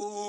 Welcome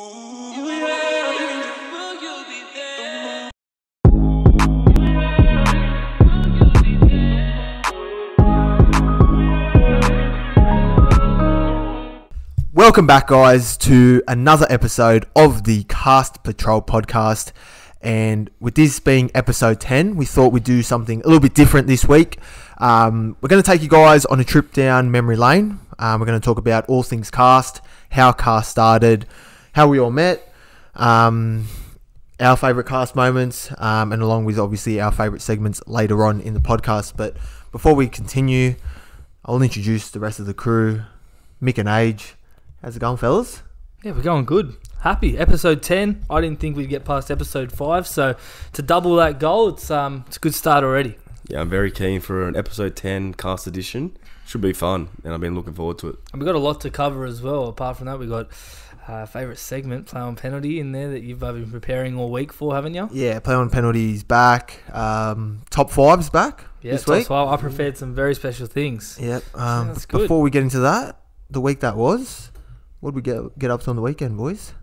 back, guys, to another episode of the Cast Patrol podcast. And with this being episode 10, we thought we'd do something a little bit different this week. We're going to take you guys on a trip down memory lane. We're going to talk about all things Cast, how Cast started, how we all met, our favourite Cast moments, and along with obviously our favourite segments later on in the podcast. But before we continue, I'll introduce the rest of the crew. Mick and Age. How's it going, fellas? Yeah, we're going good. Happy. Episode 10. I didn't think we'd get past episode 5, so to double that goal, it's a good start already. Yeah, I'm very keen for an episode 10 cast edition. Should be fun, and I've been looking forward to it. And we've got a lot to cover as well. Apart from that, we've got favourite segment, Play On Penalty, in there that you've been preparing all week for, haven't you? Yeah, Play On Penalty's back. Top 5's back this week. So I prepared some very special things. Yep. That's good. Before we get into that, the week that was, what did we get up to on the weekend, boys?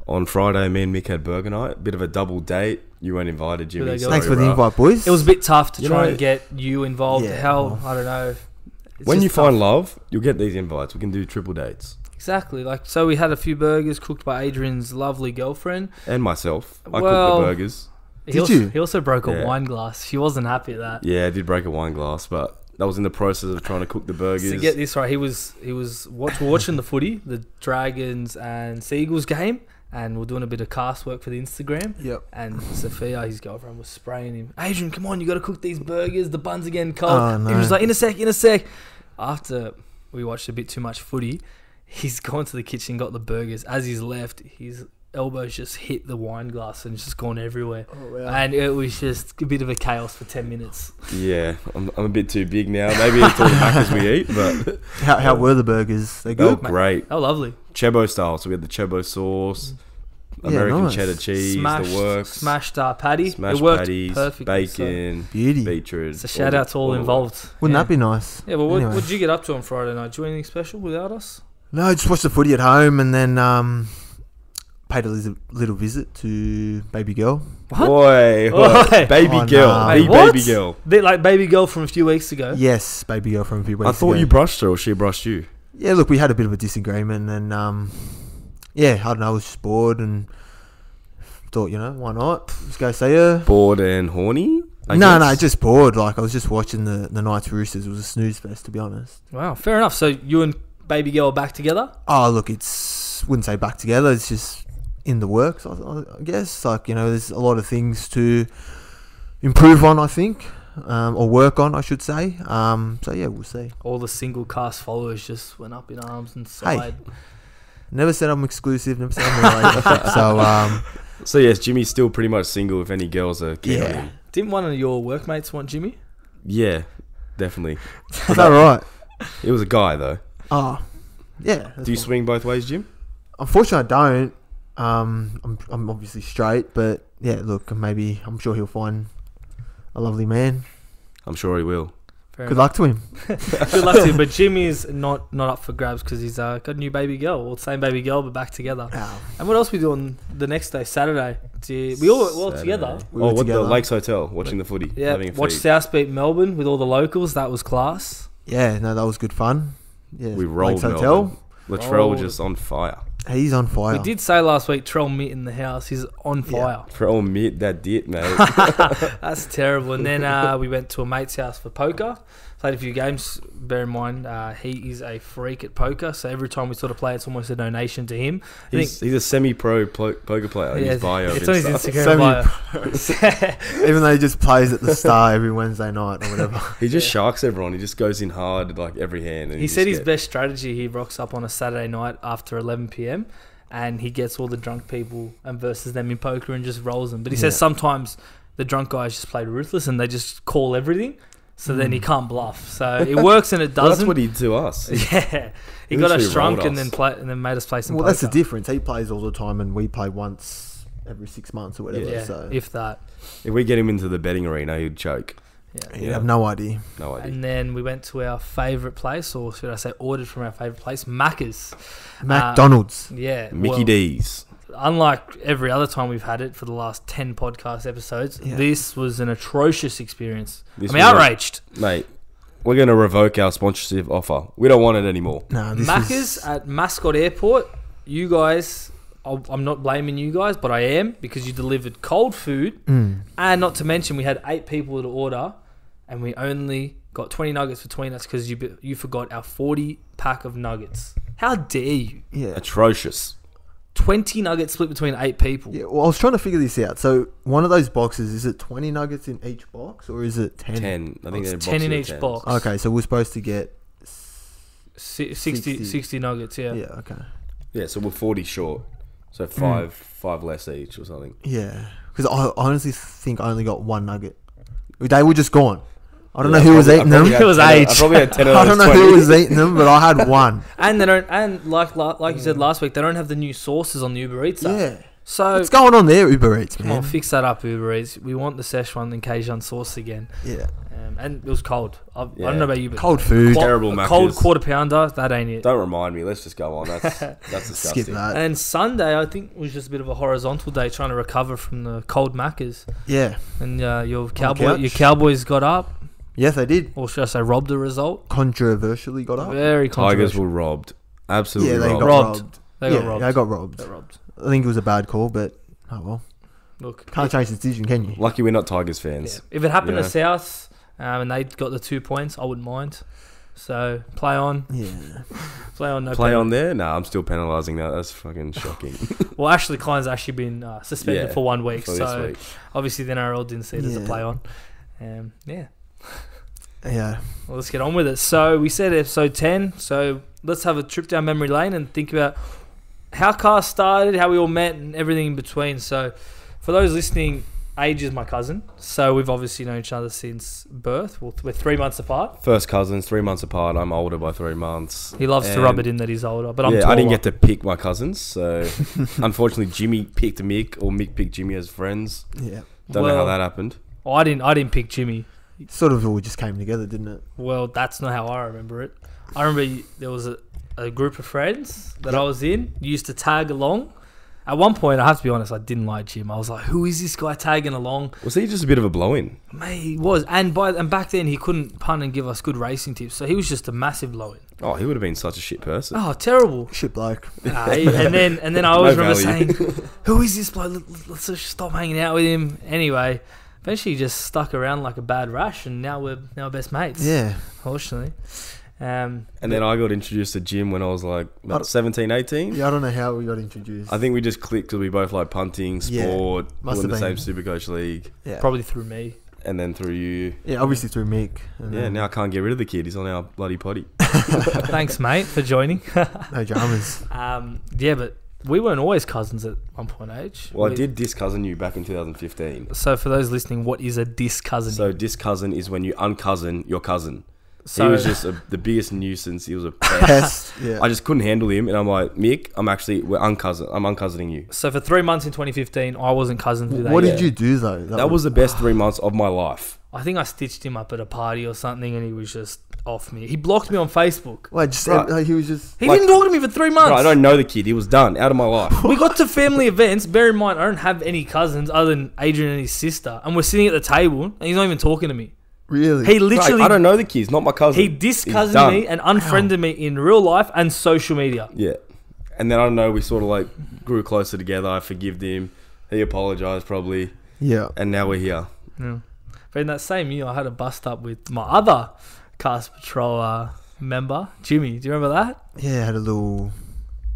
On Friday, me and Mick had burger night. Bit of a double date. You weren't invited, Jimmy. Thanks for the invite, boys. It was a bit tough to try and get you involved. Yeah, I don't know. When you find love, you'll get these invites. We can do triple dates. Exactly. So we had a few burgers cooked by Adrian's lovely girlfriend. And myself. I cooked the burgers. He also broke a wine glass. She wasn't happy at that. Yeah, I did break a wine glass, but that was in the process of trying to cook the burgers. So get this right, he was watching the footy, the Dragons and Seagulls game, and we're doing a bit of cast work for the Instagram. Yep. And Sophia, his girlfriend, was spraying him. Adrian, come on, you got to cook these burgers. The buns are getting cold. Oh, no. He was like, in a sec. After we watched a bit too much footy, he's gone to the kitchen, got the burgers. As he's left, his elbows just hit the wine glass and just gone everywhere. Oh, wow. And it was just a bit of a chaos for 10 minutes. Yeah, I'm a bit too big now. Maybe it's all the macas we eat, but... How were the burgers? They good? They were great. Oh, lovely. Chebo style. So we had the Chebo sauce, American cheddar cheese, the works. Smashed patty. Smashed it worked patties, perfectly, bacon, Beauty. beetroot. It's a shout out to all involved. Wouldn't that be nice? Yeah, well, Anyway. what did you get up to on Friday night? Did you do anything special without us? No, just watched the footy at home and then paid a little visit to baby girl. What? Boy, baby Oh, girl, no. the Wait, what? baby girl. Like baby girl from a few weeks ago. Yes, baby girl from a few weeks I thought ago. you brushed her or she brushed you. Yeah, look, we had a bit of a disagreement and yeah, I don't know, I was just bored and thought, why not? Just go see her. Bored and horny? No, just bored. Like, I was just watching the Knights Roosters. It was a snooze fest, to be honest. Wow, fair enough. So you and baby girl are back together? Oh, look, wouldn't say back together. It's just in the works, I guess. Like, there's a lot of things to improve on, I think, or work on, I should say. So, yeah, we'll see. All the single cast followers just went up in arms and sighed. Hey, never said I'm exclusive, never said I'm in a relationship. So, yes, Jimmy's still pretty much single if any girls are keen on him. Didn't one of your workmates want Jimmy? Yeah, definitely. Is that right? It was a guy, though. Oh, yeah. Do you swing both ways, Jim? Unfortunately, I don't. I'm obviously straight, but yeah, look, I'm sure he'll find a lovely man. I'm sure he will. Good luck to him. Good luck to him. But Jimmy's not up for grabs because he's got a new baby girl. Well, same baby girl, but back together. Ow. And what else we do on the next day, Saturday? We all together. We were the together. Lakes Hotel, watching the footy. Yeah, having a watch feed. South beat Melbourne with all the locals. That was class. Yeah, no, that was good fun. Yeah, We rolled Lakes Hotel. Melbourne. Latrell was just on fire. He's on fire. We did say last week, Trell Mitt in the house. He's on fire. For all Mitt, that did, mate. That's terrible. And then we went to a mate's house for poker. Played a few games. Bear in mind, he is a freak at poker. So every time we sort of play, it's almost a donation to him. He's a semi-pro poker player. Yeah, His bio. it's on his Instagram bio. Even though he just plays at the Star every Wednesday night or whatever. He just sharks everyone. He just goes in hard like every hand. And He said his best strategy, he rocks up on a Saturday night after 11 p.m. and he gets all the drunk people and versus them in poker and just rolls them. But he says sometimes the drunk guys just play ruthless and they just call everything. So then he can't bluff. So it works and it doesn't. Well, that's what he did to us. Yeah. He got us drunk and then made us play some poker. Well, that's the difference. He plays all the time and we play once every 6 months or whatever. Yeah, so. if that. If we get him into the betting arena, he'd choke. Yeah. You have no idea. No idea. And then we went to our favourite place, or should I say ordered from our favourite place, Macca's. McDonald's. Yeah. Mickey D's. Unlike every other time we've had it for the last 10 podcast episodes, this was an atrocious experience. Outraged. Mate, we're going to revoke our sponsorship offer. We don't want it anymore. No, Macca's at Mascot Airport, you guys, I'm not blaming you guys, but I am, because you delivered cold food. And not to mention, we had 8 people to order, and we only got 20 nuggets between us because you forgot our 40 pack of nuggets. How dare you? Yeah. Atrocious. 20 nuggets split between 8 people. Yeah, well, I was trying to figure this out. So, one of those boxes, is it 20 nuggets in each box, or is it 10? 10. I think It's 10 in each box. Okay, so we're supposed to get 60 nuggets, yeah. Yeah, okay. Yeah, so we're 40 short. So 5 less each or something. Yeah, because I honestly think I only got 1 nugget. They were just gone. I don't know I who was probably- eating I them. probably had It was 10 age. I probably had 10 of I those don't know 20. who was eating them, but I had one. And they don't, and like you said last week, they don't have the new sauces on the Uber Eats app. Yeah. So What's going on there, Uber Eats, come man? on, fix that up, Uber Eats. We want the Szechuan and Cajun sauce again. Yeah. And it was cold. I don't Yeah. know about you, but Cold food. Terrible a cold Macca's. quarter pounder, that ain't it. Don't remind me. Let's just go on. That's disgusting. Skip that. And Sunday, I think, was just a bit of a horizontal day, trying to recover from the cold Maccas. Yeah. And your couch. Cowboys got up, Yes, they did. or should I say, robbed the result. Controversially got up. Very Tigers controversial. were robbed. Absolutely Yeah, they robbed. got Robbed. robbed. They got robbed. They got robbed. They got robbed. I think it was a bad call, but oh well. Look, Can't change the decision, can you? Lucky we're not Tigers yeah. fans. If it happened Yeah. to South and they got the 2 points, I wouldn't mind. So play on, Yeah. play on. No Play penalty. on there? Nah, I'm still penalising that. That's fucking shocking. Well, Ashley Klein's actually been suspended Yeah, for 1 week, for this so week. obviously the NRL didn't see it as a Yeah. play on. Yeah. Yeah. Well, let's get on with it. So we said episode 10. So let's have a trip down memory lane and think about how cars started, how we all met, and everything in between. So for those listening, Age is my cousin. So we've obviously known each other since birth. We're 3 months apart. First cousins, 3 months apart. I'm older by 3 months. He loves to And rub it in that he's older, but I'm yeah, taller. I didn't get to pick my cousins, so unfortunately Jimmy picked Mick, or Mick picked Jimmy as friends. Yeah. Don't know how Well- that happened. Oh, I didn't pick Jimmy. Sort of all just came together, didn't it? Well, that's not how I remember it. I remember there was a group of friends that I was in. You used to tag along. At one point, I have to be honest, I didn't like Jim. I was like, who is this guy tagging along? Was he just a bit of a blow-in? Mate, he was. And back then, he couldn't punt and give us good racing tips. So he was just a massive blow-in. Oh, he would have been such a shit person. Oh, terrible. Shit bloke. And then I always No remember value. saying, who is this bloke? Let's just stop hanging out with him. Anyway, eventually he just stuck around like a bad rash, and now we're best mates. Yeah. Fortunately. And then I got introduced to Jim when I was like about 17, 18. Yeah, I don't know how we got introduced. I think we just clicked because we both like punting, Yeah, sport, must we're in the have same been. Supercoach league, Yeah. Probably through me. and then through you. Yeah, obviously through Mick. And Yeah, now I can't get rid of the kid. He's on our bloody potty. Thanks, mate, for joining. no dramas. Yeah, but we weren't always cousins at one point, Age. Well, I did dis cousin you back in 2015. So for those listening, what is a dis cousin? So dis cousin is when you uncousin your cousin. So He was just the biggest nuisance. He was a pest. Pest. Yeah. I just couldn't handle him, and I'm like, Mick, I'm uncousining you. So for 3 months in 2015, I wasn't cousins with What Age. did you do though? That was the best 3 months of my life. I think I stitched him up at a party or something, and he was just off me. He blocked me on Facebook. Wait, just Right. like, he was just. He Like- didn't talk to me for 3 months. Bro, I don't know the kid. He was done. Out of my life. We got to family events. Bear in mind, I don't have any cousins other than Adrian and his sister, and we're sitting at the table, and he's not even talking to me. Really? He Bro, literally I don't know the kid. Not my cousin. he He's dis-cousined done. me and unfriended me in real life and social media. Yeah. And then I don't know, we sort of like grew closer together. I forgived him. He apologized probably. Yeah. And now we're here. Yeah. But in that same year, I had a bust up with my other Cast Patrol member, Jimmy. Do you remember that? Yeah, had a little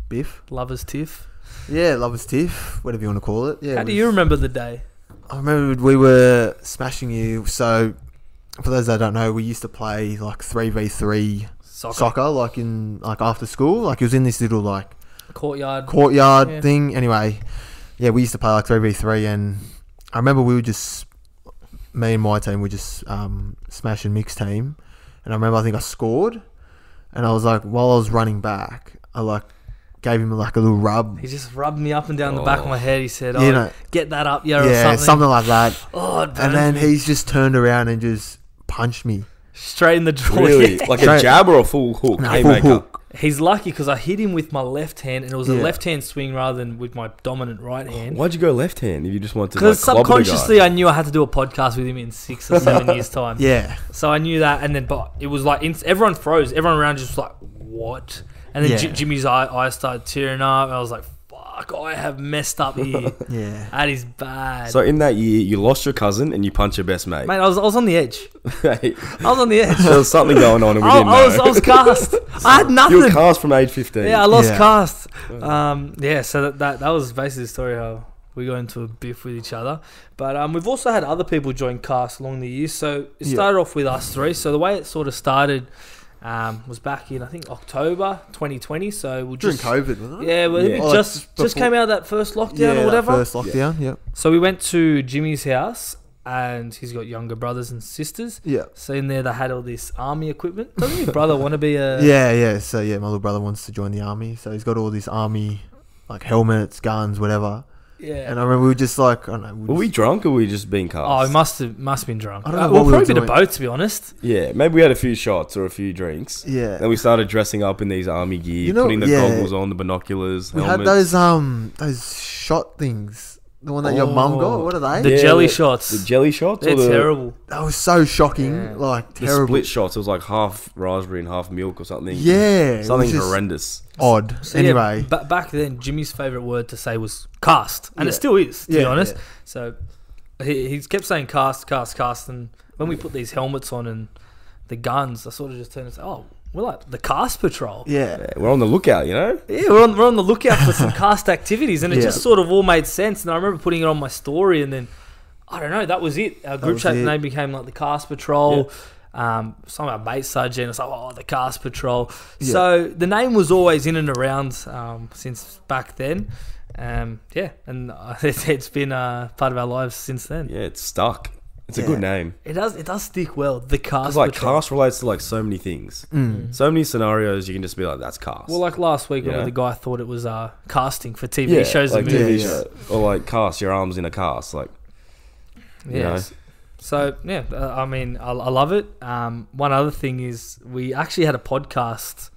biff. Lovers tiff. Yeah, lovers tiff, whatever you want to call it. Yeah. How it do was- you remember the day? I remember we were smashing you. So, for those that don't know, we used to play like 3v3 soccer, like in like after school. Like it was in this little like Courtyard. courtyard Yeah. thing. Anyway, yeah, we used to play like 3v3, and I remember we were just me and my team were just smashing Mick's team, and I remember I think I scored, and I was like while I was running back, I like gave him like a little rub. He just rubbed me up and down the back of my head. He said, You know, get that up, yeah, or yeah, something. something like that. Oh, it And burned then me. he's just turned around and just punched me. Straight in the jaw. Really? Yeah. Like a jab or a full hook? No, full Haymaker? hook. He's lucky because I hit him with my left hand, and it was a Yeah. left hand swing rather than with my dominant right hand. Why'd you go left hand if you just wanted to Because like, clobber the guy? subconsciously I knew I had to do a podcast with him in 6 or 7 years' time. Yeah. So I knew that, and then but it was like everyone froze. Everyone around just was like, what? And then Yeah. Jimmy's eyes started tearing up, and I was like, fuck, I have messed up here. Yeah. That is bad. So in that year, you lost your cousin and you punched your best mate. Mate, I was on the edge. Hey, I was on the edge. there was something going on and we didn't know. I was cast. I had nothing. You were cast from age 15. Yeah, I lost Yeah. cast. Yeah, so that was basically the story how we got into a biff with each other. But we've also had other people join cast along the years. So it started off with us three. So the way it sort of started was back in, I think, October 2020. So we'll During just... COVID, wasn't it? Yeah, well, Yeah. it Oh, like just before- came out of that first lockdown Yeah, or that whatever. first lockdown, yep. So we went to Jimmy's house, and he's got younger brothers and sisters. Yeah. So in there they had all this army equipment. Doesn't your brother want to be a... Yeah. So, yeah, my little brother wants to join the army. So he's got all this army, like helmets, guns, whatever. Yeah. And I remember we were just like, I don't know. Were we drunk or were we just being cast? Oh, he must have been drunk. I don't know Well, what we were probably a bit of doing. both, to be honest. Yeah, maybe we had a few shots or a few drinks. Yeah. Then we started dressing up in these army gear, You know- putting the yeah. goggles on, the binoculars, We helmets. had those shot things. The one that your mum got. What are they? The Yeah, jelly the- shots. The jelly shots? They're or the, terrible. That was so shocking. Yeah. Like, The terrible. split shots. It was like half raspberry and half milk or something. Yeah. it Something was just horrendous. Odd. So Anyway. yeah, back then, Jimmy's favourite word to say was cast. And it Yeah. still is, to be Yeah, honest. yeah. So he kept saying cast. And when we put these helmets on and the guns, I sort of just turned and said, oh, we're like the cast patrol. Yeah. Yeah, we're on the lookout, you know? Yeah, we're on the lookout for some cast activities, and it Yeah. just sort of all made sense. And I remember putting it on my story, and then I don't know, that was it. Our group was chat it. name became like the Cast Patrol. Some of our mates started joining us like, oh, the Cast Patrol. Yeah. So the name was always in and around since back then. And it's been part of our lives since then. Yeah, it's stuck. It's a Yeah. good name. It does stick well. The Cast Because like Patrol. cast relates to like so many things. Mm. So many scenarios you can just be like, that's cast. Well, like last week, when Yeah. the guy thought it was casting for TV shows like and TV movies. shows. Or like cast your arms in a cast. Like, you know. Yes. So yeah, I mean, I love it. One other thing is we actually had a podcast,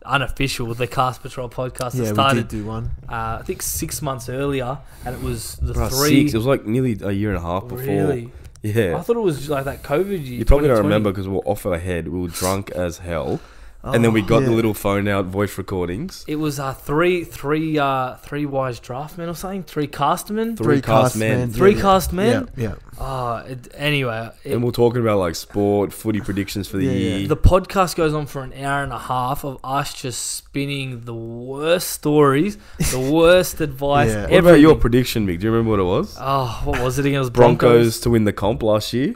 unofficial, the Cast Patrol podcast that Yeah, we started. did do one. I think 6 months earlier, and it was the Right, three. 6. It was like nearly a year and a half before. Really, I Yeah. thought it was like that COVID year. You probably don't 2020. remember because we were off our head. We were drunk as hell. And then we got the little phone out voice recordings. It was three wise draftmen or something. Three castmen. Three cast men. Three cast men. Yeah. Anyway, And we're talking about like sport, footy predictions for the Yeah, year. yeah. the podcast goes on for an hour and a half of us just spinning the worst stories, the worst advice. Yeah. What about your prediction, Mick? Do you remember what it was? Oh, what was it again? It was Broncos to win the comp last year.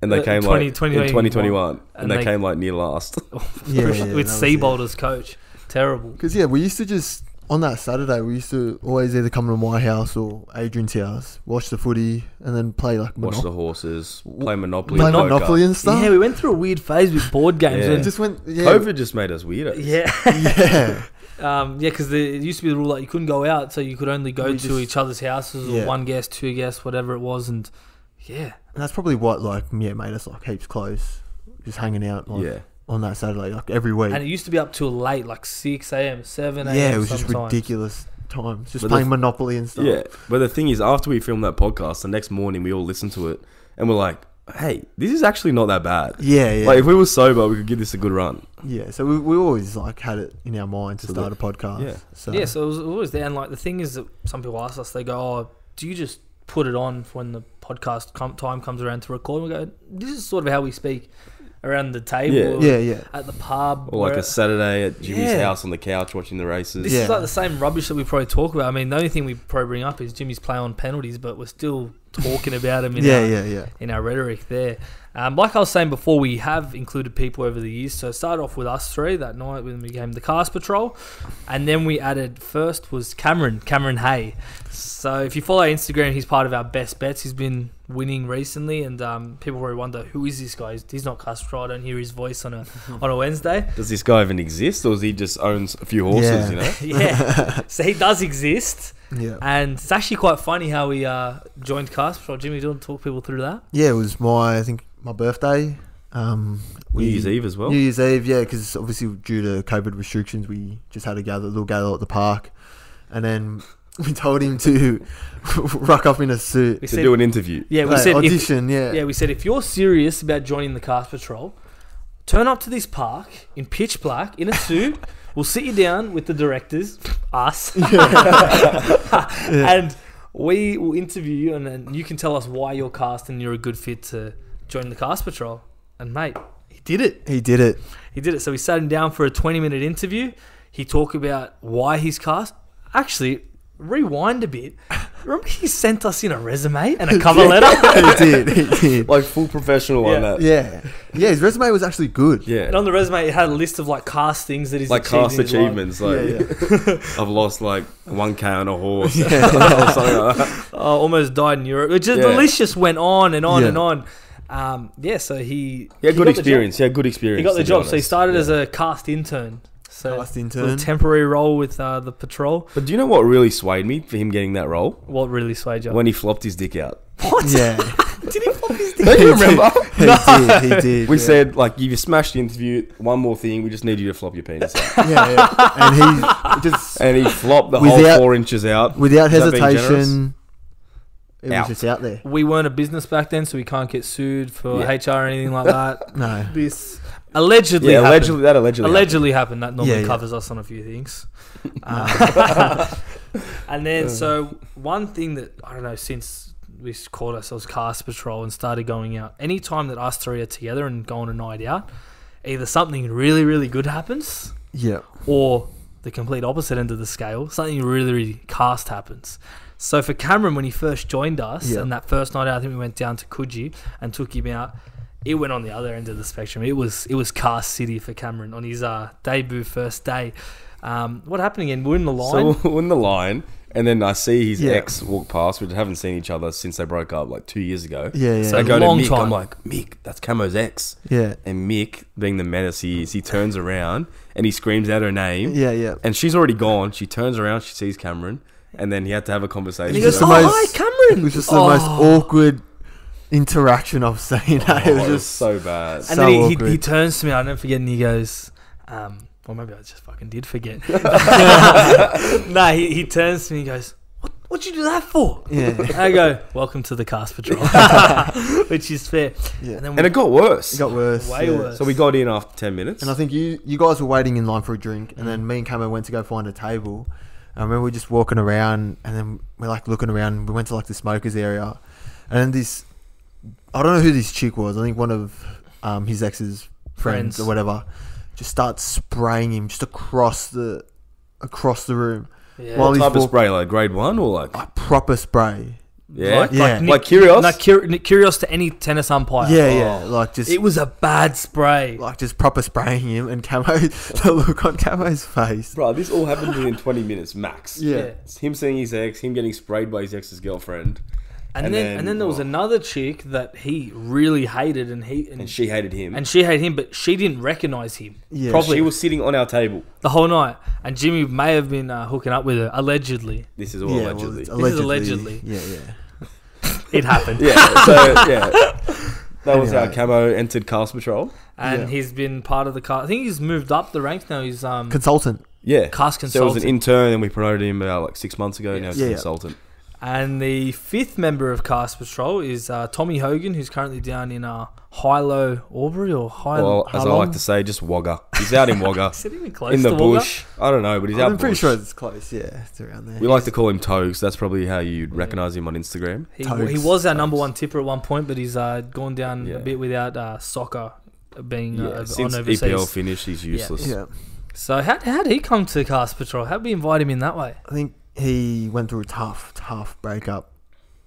And they came like in 2021. And they came like near last. Yeah, with that was Seabold as coach. Terrible. Because, we used to just, on that Saturday, we used to always either come to my house or Adrian's house, watch the footy, and then play like Watch the horses, play Monopoly. play and poker. Monopoly and stuff. Yeah, we went through a weird phase with board games. Yeah. It just went, COVID just made us weirdos. Yeah. Yeah. Because it used to be the rule that you couldn't go out, so you could only go We to just- each other's houses, Yeah. or one guest, two guests, whatever it was, and yeah. And that's probably what, made us heaps close. Just hanging out Yeah. on that Saturday, every week. And it used to be up till late, like 6 a.m., 7 a.m. Yeah, it was just sometimes. ridiculous times. Just But playing Monopoly and stuff. Yeah. But the thing is, after we filmed that podcast, the next morning we all listened to it and we're like, hey, this is actually not that bad. Yeah, yeah. Like, if we were sober, we could give this a good run. Yeah, so we always had it in our mind to So start a podcast. yeah. So, Yeah, so it was always there. And the thing is that some people ask us, they go, oh, do you just put it on when the podcast time comes around to record? We go, this is sort of how we speak around the table, Yeah. at the pub, Or like a Saturday at Jimmy's Yeah. house on the couch watching the races. This Yeah. is like the same rubbish that we probably talk about. I mean, the only thing we probably bring up is Jimmy's play on penalties, but we're still talking about him in our rhetoric there. Like I was saying before, we have included people over the years. So it started off with us three that night when we became the Cast Patrol. And then we added, first was Cameron Hay. So if you follow our Instagram, he's part of our best bets. He's been winning recently, and people probably wonder, who is this guy? He's not Cast Patrol. I don't hear his voice on a Wednesday. Does this guy even exist, or does he just owns a few horses, you know? Yeah. So he does exist. Yeah. And it's actually quite funny how we joined Cast Patrol. Jimmy, do you want to talk people through that? Yeah, it was my birthday New Year's Eve as well. New Year's Eve, yeah, because obviously due to COVID restrictions, we just had a little gather at the park, and then we told him to rock up in a suit To do an interview. Yeah, we Like, said audition. Yeah, we said if you're serious about joining the cast patrol, turn up to this park in pitch black in a suit. We'll sit you down with the directors, us, and we will interview you, and then you can tell us why you're cast and you're a good fit to join the cast patrol. And mate, he did it. He did it. He did it. So we sat him down for a 20-minute interview. He talked about why he's cast. Actually, rewind a bit. Remember he sent us in a resume and a cover letter? He did. Like full professional on that. Yeah, his resume was actually good. Yeah. And on the resume, it had a list of like cast things that he's Like achieved cast in his life. achievements. Like I've lost like 1K on a horse. Yeah. Or something like that. Almost died in Europe. The list just went on and on and on. So he He had good got the experience. job. He had good experience. He got the to be job. So he honest. started Yeah. as a cast intern. So Cast a intern. little temporary role with the patrol. But do you know what really swayed me for him getting that role? What really swayed you? When he flopped his dick out. What? Yeah, Did he flop his dick? Don't you remember? he did. We yeah. said, like, you smashed the interview. One more thing. We just need you to flop your penis out. yeah, and he just And he flopped the whole Without- 4 inches out. without Is that being hesitation, it was Out. just out there. We weren't a business back then, so we can't get sued for Yeah. HR or anything like that. No, This allegedly Yeah, happened. allegedly happened. That normally Yeah. covers us on a few things. And then, so one thing that, I don't know, since we called ourselves Cast Patrol and started going out, anytime that us three are together and go on a night out, either something really, really good happens yeah, or the complete opposite end of the scale, something really, really cast happens. So for Cameron, when he first joined us, Yeah. and that first night out, I think we went down to Coogee and took him out. It went on the other end of the spectrum. It was cast city for Cameron on his debut first day. What happened again? We're in the line. So we're in the line, and then I see his Yeah. ex walk past. We haven't seen each other since they broke up, like 2 years ago. yeah, So- I go to long Mick. time. I'm like, Mick, that's Camo's ex. yeah, And Mick, being the menace he is, he turns around and he screams out her name. yeah, yeah. And she's already gone. She turns around, she sees Cameron, and then he had to have a conversation. And he goes, the "Oh, most- hi, Cameron." It was just the most awkward interaction I've seen. Oh, It was just so bad. And so then he awkward. turns to me, I'll never forget, and he goes, or maybe I just fucking did forget. No, he turns to me and goes, what'd you do that for? Yeah. And I go, welcome to the Cast Patrol. Which is fair. Yeah. And then And it got worse. It got worse. Way yeah. worse. So we got in after 10 minutes. And I think you guys were waiting in line for a drink, and then me and Camo went to go find a table. I remember we were just walking around, and then we're like looking around. We went to like the smokers area, and then this, I don't know who this chick was. I think one of his ex's friends or whatever, just starts spraying him just across the room. Yeah. While what he's type of walk- spray? Like grade 1 or like... Like proper spray. Yeah? Yeah. Like Curios? Nick Kyrgios to any tennis umpire. Yeah, yeah. Like just It was a bad spray. like just proper spraying him, and Camo, the look on Camo's face. Bro, this all happened within 20 minutes max. Yeah. It's him seeing his ex, him getting sprayed by his ex's girlfriend. And then there was another chick that he really hated, and And she hated him. and she hated him, but she didn't recognize him Yeah. properly She was sitting on our table. the whole night. And Jimmy may have been hooking up with her, allegedly. This is all Yeah, allegedly. well, This is allegedly. Yeah, yeah. It happened. Yeah, so yeah. That was how Anyway. Camo entered Cast Patrol. And Yeah. he's been part of the cast. I think he's moved up the ranks now. He's Consultant. Yeah. cast So it was consultant. an intern, and we promoted him about like 6 months ago. Yes. Now he's Yeah, a yeah. consultant. And the fifth member of Cast Patrol is Tommy Hogan, who's currentently down in Hilo, Aubrey, or Hilo. Well, as I like to say, just Wagga. He's out in Wagga. Is it even close In the to Wagga? bush. I don't know, but he's out I'm pretty bush. sure it's close. Yeah, it's around there. We like to call him Toges. That's probably how you'd recognise him on Instagram. He Toges. was our number one tipper at one point, but he's gone down Yeah. a bit without soccer being Yeah, on since overseas. EPL finished, he's useless. Yeah, So how did he come to Cast Patrol? How did we invite him in that way? I think he went through a tough breakup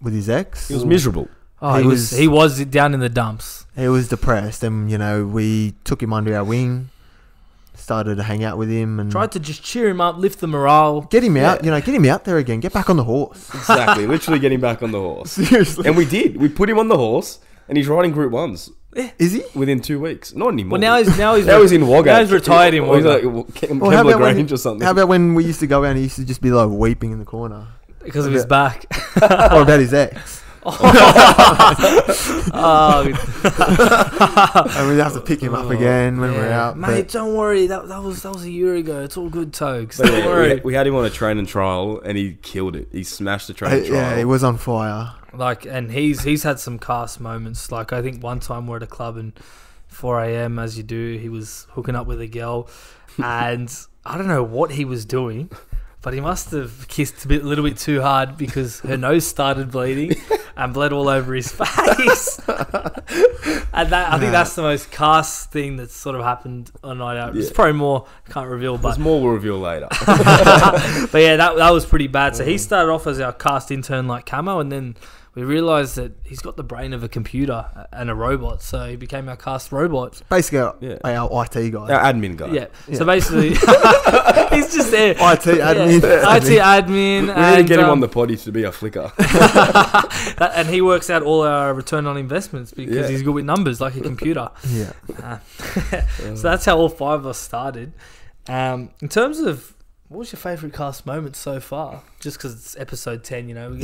with his ex. He was miserable. Oh, He he was down in the dumps. He was depressed, and we took him under our wing, started to hang out with him, and Tried to just cheer him up, lift the morale. get him out. Yeah. Get him out there again. Get back on the horse. Exactly. Literally getting back on the horse. Seriously, And we did. We put him on the horse, and he's riding Group 1s is he? within 2 weeks. Not anymore. Well, now he's now he's in Wagga. Now he's retired in Or he's Wagga like Well, how Kembla about when- Grange or something. How about when we used to go out and he used to just be like weeping in the corner, because of his back. or about his ex? And we'd have to pick him up again when we're out. Mate, don't worry. That was a year ago. It's all good, Toges. But Don't yeah, worry. we had him on a training trial and he killed it. He smashed the training trial. Yeah, he was on fire. Like, and he's had some cast moments. Like, I think one time we're at a club and 4 a.m. as you do, he was hooking up with a girl, and I don't know what he was doing, but he must have kissed a little bit too hard because her nose started bleeding and bled all over his face. And I think that's the most cast thing that's sort of happened on night out. There's probably more, can't reveal, but There's more we'll reveal later. but yeah, that was pretty bad. So he started off as our cast intern like Camo, and then we realised that he's got the brain of a computer and a robot, so he became our cast robot. Basically, our IT guy. Our admin guy. Yeah. So basically, he's just there. IT admin. Yeah. IT admin. We need to get him on the potty to be a flicker. And he works out all our return on investments because he's good with numbers like a computer. Yeah. So that's how all 5 of us started. In terms of, what was your favourite cast moment so far? Just because it's episode 10, you know. We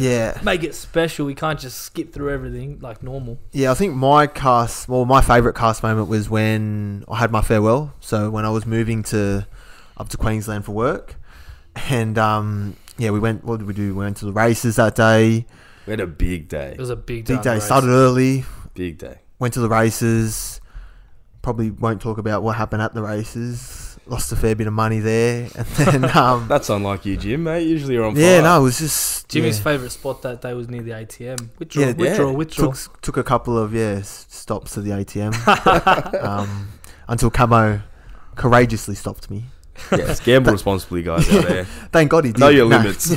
make it special. We can't just skip through everything like normal. Yeah, I think my favourite cast moment was when I had my farewell. So when I was moving up to Queensland for work. And, we went, what did we do? We went to the races that day. We had a big day. It was a big day. Big day. Started early. Big day. Went to the races. Probably won't talk about what happened at the races. Lost a fair bit of money there, and then that's unlike you, Jim, mate. Usually you're on fire. Yeah, no, it was just Jimmy's favourite spot that day was near the ATM. Withdrawal. Took a couple of stops to the ATM until Camo courageously stopped me. Yes, gamble responsibly, guys out there. Thank God he did. Know your limits.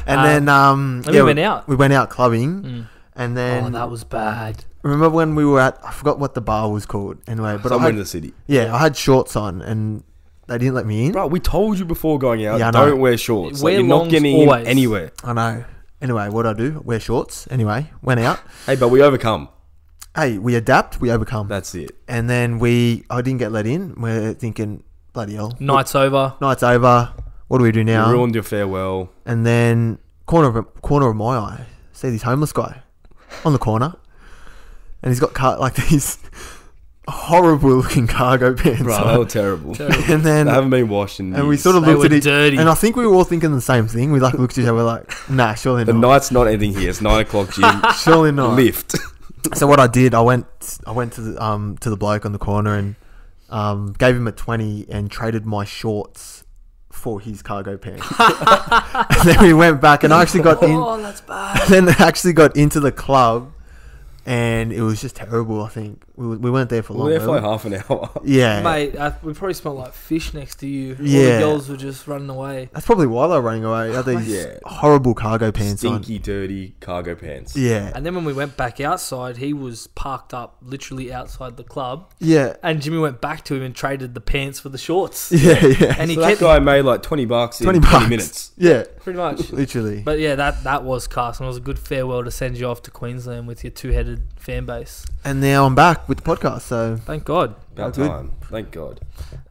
And then we went out. We went out clubbing, and then that was bad. Remember when we were I forgot what the bar was called. Anyway, but somewhere in the city. Yeah, I had shorts on, and they didn't let me in. Bro, we told you before going out, yeah, don't wear shorts. Wear you're not getting in anywhere. I know. Anyway, what'd I do? Wear shorts. Anyway, went out. Hey, but we overcome. Hey, we adapt, we overcome. That's it. And then I didn't get let in. We're thinking, bloody hell. Night's over. What do we do now? You ruined your farewell. And then corner of my eye, see this homeless guy on the corner. And he's got like these horrible looking cargo pants. Bro, they were terrible. And then they haven't been washed in years. And we sort of looked at it, dirty. and I think we were all thinking the same thing. We looked at each other, we're like, nah, surely not. The night's not ending here. It's 9 o'clock, Jim. Surely not. Lift. So what I did, I went to the bloke on the corner and gave him a 20 and traded my shorts for his cargo pants. And then we went back, and I actually got in. Oh, that's bad. Then I actually got into the club. And it was just terrible, I think. We weren't there for long. We were there for like half an hour. Yeah. Mate, we probably smelled like fish next to you. All Yeah. the girls were just running away. That's probably why they were running away. They had these horrible cargo pants Stinky, dirty cargo pants. Yeah. And then when we went back outside, he was parked up literally outside the club. Yeah. And Jimmy went back to him and traded the pants for the shorts. Yeah, yeah. And So that guy made like $20 in 20 minutes. Yeah. Pretty much. Literally. But yeah, that was cast, and it was a good farewell to send you off to Queensland with your two-headed fan base. And now I'm back with the podcast, so Thank God. About good. time. Thank God.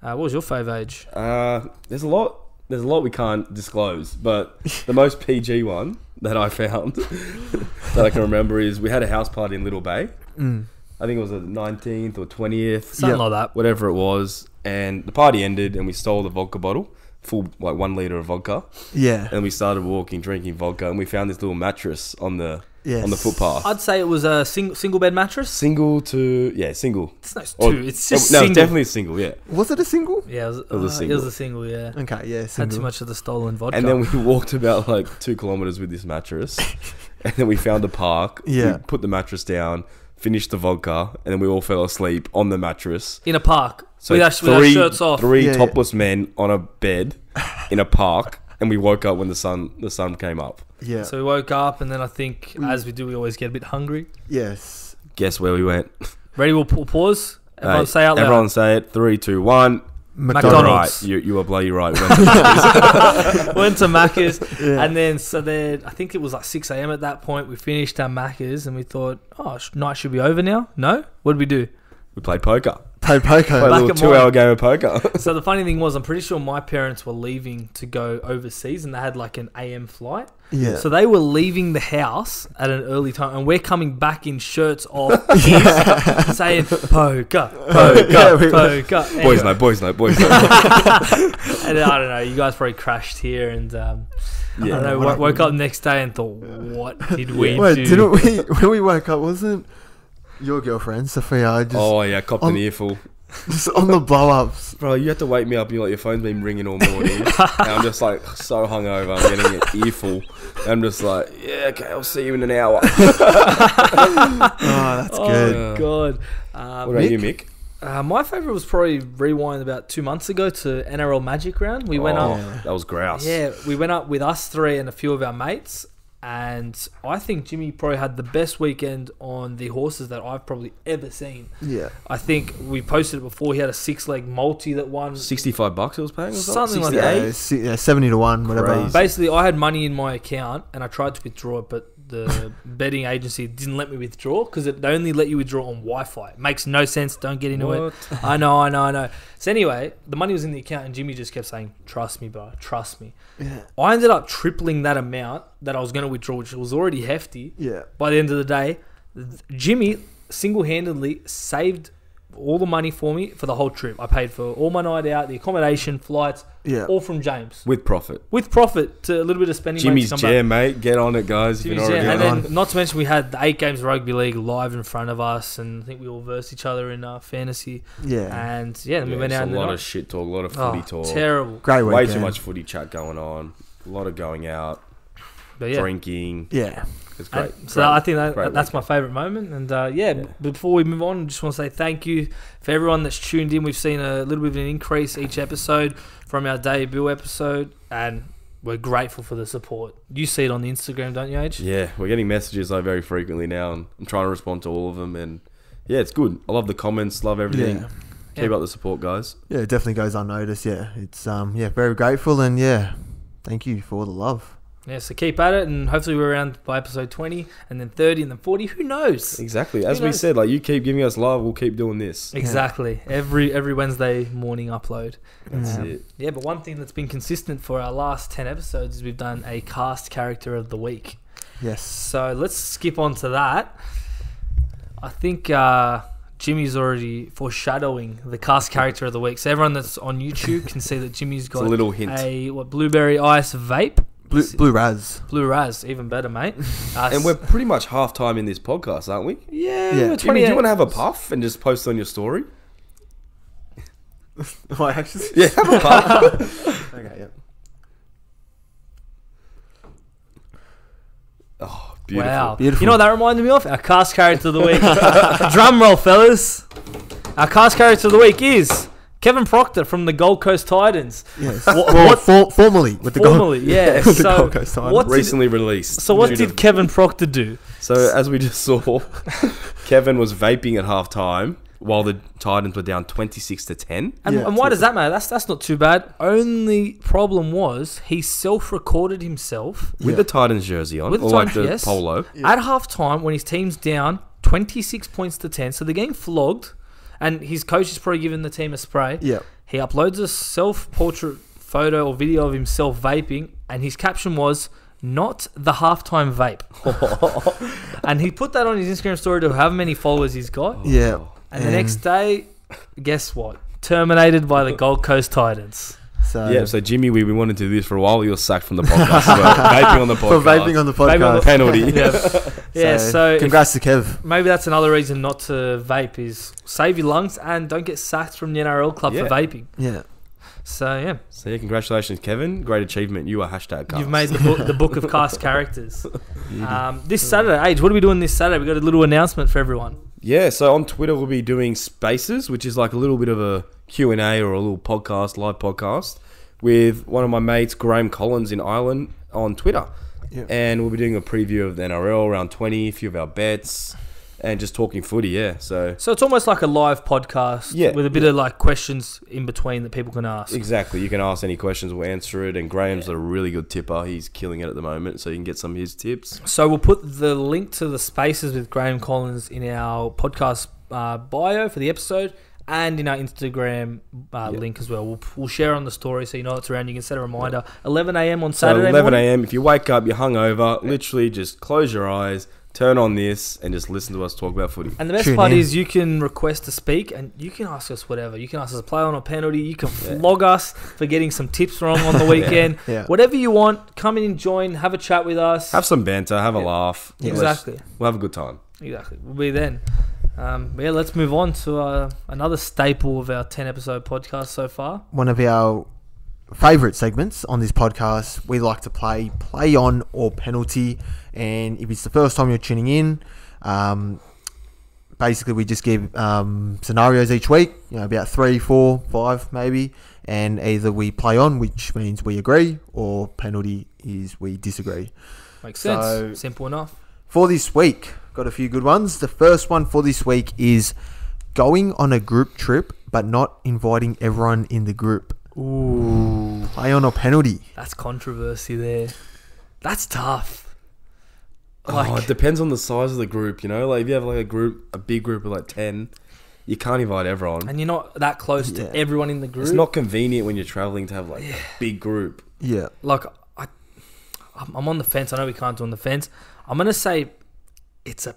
What was your fave age? There's a lot we can't disclose, but the most PG one that I found that I can remember is we had a house party in Little Bay. I think it was the 19th or 20th. Something like that. Whatever it was. And the party ended and we stole the vodka bottle, full like 1 liter of vodka. yeah. And we started walking, drinking vodka, and we found this little mattress on the footpath. I'd say it was a single bed mattress. Single. It's no Or- two. It's just no, single. definitely single, yeah. Was it a single? Yeah, it was was a a single. single. Yeah. Okay, yeah, Had single. too much of the stolen vodka. And then we walked about like 2 kilometers with this mattress. And then we found a park. Yeah. We put the mattress down, finished the vodka, and then we all fell asleep on the mattress. in a park. So with our shirts off. Three Yeah, topless men on a bed in a park, and we woke up when the sun came up. Yeah. So we woke up, and then I think, as we do, we always get a bit hungry. Yes. Guess where we went? Ready? We'll pause. Everyone Hey, say out loud. Everyone say it. 3, 2, 1. McDonald's. Right, you are bloody right. We went to Macca's. Went to Macca's, Yeah. and then I think it was like 6 a.m. at that point. We finished our Macca's, and we thought, night should be over now. No, what did we do? We played poker. Played poker. Played a Back little at 2 hour mine. game of poker. So the funny thing was, I'm pretty sure my parents were leaving to go overseas, and they had like an AM flight. Yeah. So they were leaving the house at an early time, and we're coming back in shirts off, saying poker, poker, poker. Boys night, boys night, boys night. And I don't know, you guys probably crashed here, and I don't know, woke up the next day and thought, what did we Wait, do? didn't we? When we woke up, wasn't your girlfriend Sophia just Oh yeah, copped an earful. just on the blow ups? Bro, you had to wake me up. You're like, your phone's been ringing all morning. And I'm just like so hungover. I'm getting an earful. I'm just like, yeah, okay, I'll see you in an hour. Oh, that's good. Oh God! What about you, Mick? My favourite was probably rewind about 2 months ago to NRL Magic Round. We went up. That was grouse. Yeah, we went up with us three and a few of our mates, and I think Jimmy probably had the best weekend on the horses that I've probably ever seen. Yeah. I think we posted it before. He had a 6-leg multi that won $65 it was paying or Something like something? that. 68? Yeah, 70 to 1, whatever. Crazy. Basically, I had money in my account and I tried to withdraw it, but the betting agency didn't let me withdraw because they only let you withdraw on Wi-Fi. It makes no sense. Don't get into it. I know. So anyway, the money was in the account and Jimmy just kept saying, trust me, bro, trust me. Yeah. I ended up tripling that amount that I was going to withdraw, which was already hefty. Yeah. By the end of the day, Jimmy single-handedly saved all the money for me for the whole trip. I paid for all my night out, the accommodation, flights, all from James. With profit. With profit, to a little bit of spending Jimmy's money to come jam, mate. Get on it, guys. Jimmy's if you're not and already then, not to mention, we had the 8 games of rugby league live in front of us, and I think we all versed each other in fantasy. Yeah. And then we went out a in the lot night. of shit talk, a lot of footy talk. Terrible. Great Way weekend. too much footy chat going on. A lot of going out, But yeah. drinking. Yeah. It's great. So I think that's my favourite moment. And before we move on, I just want to say thank you for everyone that's tuned in. We've seen a little bit of an increase each episode from our debut episode, and we're grateful for the support. You see it on the Instagram, don't you, Age? Yeah, we're getting messages like very frequently now, and I'm trying to respond to all of them. And yeah, it's good. I love the comments, love everything. Yeah. Keep up the support, guys. Yeah, it definitely goes unnoticed. Yeah. It's, very grateful. And yeah, thank you for all the love. Yeah, so keep at it, and hopefully we're around by episode 20, and then 30, and then 40. Who knows? Exactly. As we said, like, you keep giving us love, we'll keep doing this. Exactly. Every Wednesday morning upload. That's it. Yeah, but one thing that's been consistent for our last 10 episodes is we've done a cast character of the week. Yes. So let's skip on to that. I think Jimmy's already foreshadowing the cast character of the week. So everyone that's on YouTube can see that Jimmy's got a little hint. a blueberry ice vape. Blue Raz. Blue Raz, even better, mate. And we're pretty much half time in this podcast, aren't we? Yeah. Yeah. Jimmy, do you want to have a puff and just post on your story? Why, actually? Yeah, have a puff. Okay, yeah. Oh, beautiful. Wow. Beautiful. You know what that reminded me of? Our cast character of the week. Drum roll, fellas. Our cast character of the week is Kevin Proctor from the Gold Coast Titans. Yes. What- Formally. With the Formerly, yeah. with the So Gold Coast Titans. what did- Recently released. So what Should did have- Kevin Proctor do? So as we just saw, Kevin was vaping at half time while the Titans were down 26-10. And, Yeah. and why does that matter? That's not too bad. Only problem was he self-recorded himself With the Titans jersey on, With the or like Titans, the yes. polo. at halftime when his team's down 26 points to 10. So they're getting flogged, and his coach is probably giving the team a spray. Yeah. He uploads a self-portrait photo or video of himself vaping, and his caption was, "Not the halftime vape." And he put that on his Instagram story to however many followers he's got. Yeah. And the next day, guess what? Terminated by the Gold Coast Titans. So, Yeah, so Jimmy, we wanted to do this for a while. You were sacked from the podcast. So vaping on the for podcast. vaping on the podcast. Penalty. Yeah, so if- congrats to Kev. maybe that's another reason not to vape is save your lungs and don't get sacked from the NRL club for Yeah. vaping. Yeah. So yeah, So yeah, congratulations, Kevin. Great achievement. You are hashtag cast. you've made the book of cast characters. This Saturday, Age, what are we doing this Saturday? We got a little announcement for everyone. Yeah, so on Twitter we'll be doing Spaces, which is like a little bit of a Q&A or a little podcast, live podcast, with one of my mates, Graham Collins in Ireland, on Twitter. Yeah. And we'll be doing a preview of the NRL, round 20, a few of our bets, and just talking footy, yeah. So So it's almost like a live podcast with a bit of like questions in between that people can ask. exactly, you can ask any questions, we'll answer it, and Graham's a really good tipper. He's killing it at the moment, so you can get some of his tips. So we'll put the link to the Spaces with Graham Collins in our podcast bio for the episode, and in our Instagram link as well. We'll share on the story so you know it's around. You can set a reminder. 11 a.m. on Saturday. 11 morning. a.m. If you wake up, you're hungover. Literally, just close your eyes, turn on this, and just listen to us talk about footy. And the best part is you can request to speak, and you can ask us whatever. You can ask us to play on a penalty. You can flog us for getting some tips wrong on the weekend. Whatever you want, come in and join. Have a chat with us. Have some banter. Have a laugh. Exactly. We'll have a good time. Exactly. We'll be then. Let's move on to another staple of our 10-episode podcast so far. One of our favourite segments on this podcast, we like to play on or penalty. And if it's the first time you're tuning in, basically we just give scenarios each week, about 3, 4, 5 maybe. And either we play on, which means we agree, or penalty is we disagree. Makes sense. So, simple enough. For this week, got a few good ones. The first one for this week is going on a group trip but not inviting everyone in the group. Ooh. Play on or penalty. That's controversy there. That's tough. It depends on the size of the group, Like if you have like a big group of like 10, you can't invite everyone. And you're not that close to everyone in the group. It's not convenient when you're traveling to have like a big group. Yeah. Like I'm on the fence. I know we can't do on the fence. I'm gonna say it's a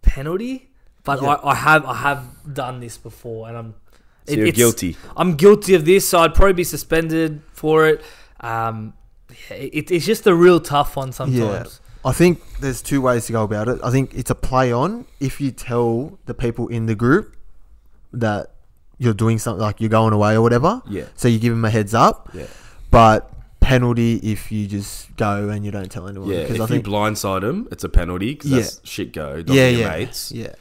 penalty, but I have done this before, and you're guilty. I'm guilty of this, so I'd probably be suspended for it. It's just a real tough one sometimes. Yeah. I think there's two ways to go about it. I think it's a play on if you tell the people in the group that you're doing something, like you're going away or whatever. Yeah. So you give them a heads up. Yeah. But penalty if you just go and you don't tell anyone. Yeah. If you blindside them, it's a penalty because that's shit go. Don't be your mates. Yeah.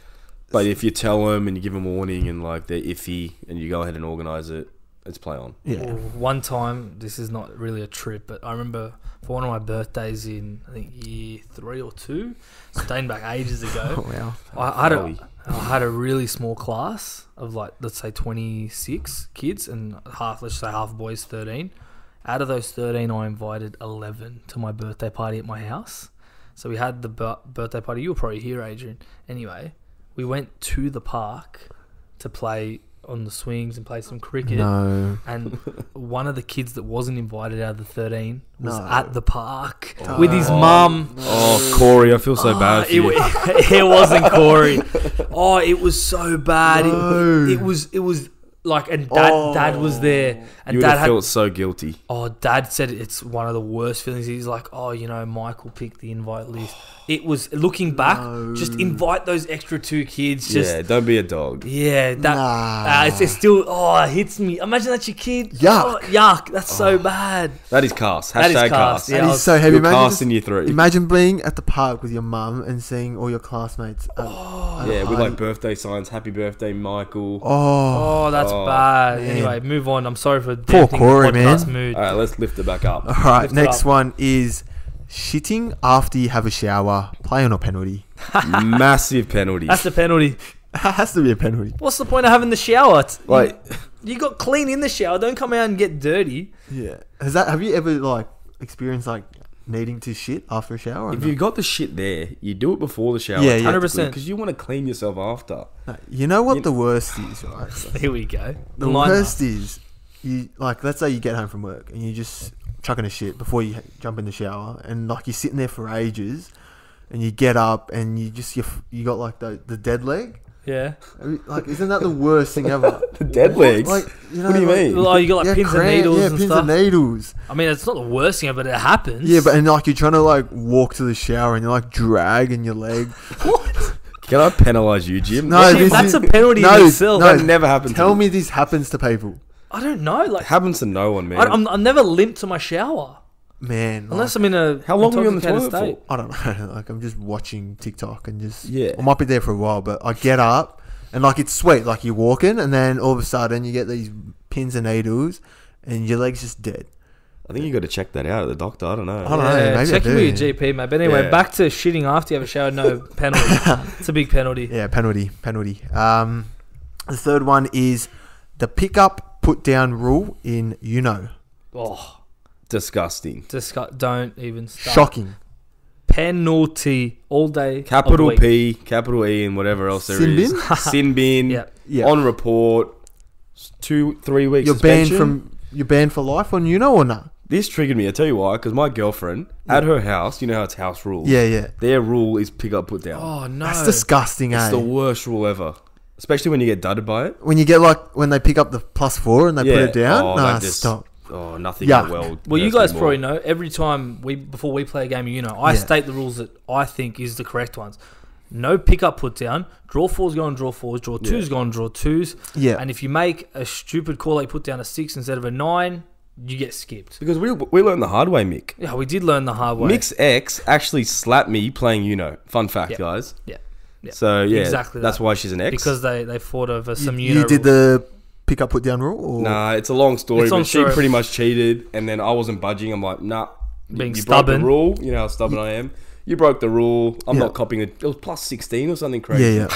But if you tell them and you give them a warning and like they're iffy and you go ahead and organise it, it's play on. Yeah. Well, one time, this is not really a trip, but I remember for one of my birthdays in, I think, year 3 or 2, staying back ages ago. Oh, wow. I had a really small class of like, let's say 26 kids and let's say half boys, 13. Out of those 13, I invited 11 to my birthday party at my house. So we had the birthday party. You were probably here, Adrian. Anyway, we went to the park to play on the swings and play some cricket. No. And one of the kids that wasn't invited out of the 13 was at the park with his mum. Oh, Corey, I feel so bad for you. It wasn't Corey. Oh, it was so bad. No. It was like, and dad was there. And you would have felt so guilty. Oh, Dad said it's one of the worst feelings. He's like, Michael picked the invite list. It was, looking back, just invite those extra 2 kids. Just, don't be a dog. Yeah, it's still, it hits me. Imagine that's your kid. Yuck. Oh, yuck. That's so bad. That is cast. That is Hashtag cast. cast. Yeah, That is so heavy. You're cast in year 3. Imagine being at the park with your mum and seeing all your classmates. With like birthday signs. Happy birthday, Michael. Oh, that's bad. Man. Anyway, move on. I'm sorry for Poor Corey, man. mood. All right, let's lift it back up. All right, next one is shitting after you have a shower. Play on or penalty? Massive penalty. That's the penalty. That has to be a penalty. What's the point of having the shower? Like, you got clean in the shower. Don't come out and get dirty. Yeah. Have you ever experienced needing to shit after a shower? if you got the shit there, you do it before the shower. Yeah, 100%. Because you want to clean yourself after. No, you know what the worst is, right? Here we go. The worst is you let's say you get home from work and you just chucking a shit before you jump in the shower, and you're sitting there for ages, and you get up and you got the dead leg. Yeah. Isn't that the worst thing ever? The dead legs? What do you mean? Oh, you got pins and needles and pins stuff. and needles. I mean, it's not the worst thing, but it happens. Yeah, but you're trying to walk to the shower and you're dragging your leg. What? Can I penalise you, Jim? No, that's a penalty in itself. That never happens. Tell me this happens to people. I don't know. It happens to no one, man. I'm never limped to my shower. Man. Unless I'm in a How long were you on the toilet state. for? I don't know. I'm just watching TikTok and just... Yeah. I might be there for a while, but I get up and it's sweet. You're walking and then all of a sudden you get these pins and needles and your leg's just dead. I think you got to check that out at the doctor. I don't know. I don't know. Maybe check I do. with your GP, mate. But anyway, back to shitting after you have a shower. No, penalty. It's a big penalty. Yeah, penalty. The third one is the pick up, put down rule in Oh, Disgusting. Don't even start. Shocking. Penalty all day. Capital P, capital E, and whatever else there Sin is. bin? Sin bin. Yeah. On report. 2-3 weeks You're suspension. you're banned for life on Uno or not? This triggered me. I tell you why. Because my girlfriend at her house, you know how it's house rules. Yeah. Their rule is pick up, put down. Oh no, That's disgusting, It's eh? the worst rule ever. Especially when you get dudded by it. When you get when they pick up the +4 and they put it down. Oh, Nah, that just- stop. Oh, nothing Yuck. in the world. Well, you hurts guys me probably more. know. Every time before we play a game of Uno, I state the rules that I think is the correct ones. No pick up, put down. Draw 4s go on draw 4s. Draw 2s go on draw 2s. Yeah. And if you make a stupid call, like put down a 6 instead of a 9, you get skipped. Because we learned the hard way, Mick. Yeah, we did learn the hard way. Mick's ex actually slapped me playing Uno. Fun fact, guys. Yeah. So, yeah, Exactly that's that. why she's an ex. Because they fought over some you Uno did rules. the pick up, put down rule? Or? Nah, it's a long story, It's long but she story. pretty much cheated, and then I wasn't budging. I'm like, nah, Being you broke stubborn. the rule. You know how stubborn I am. You broke the rule. I'm Yeah. not copying it. It was +16 or something crazy. Yeah.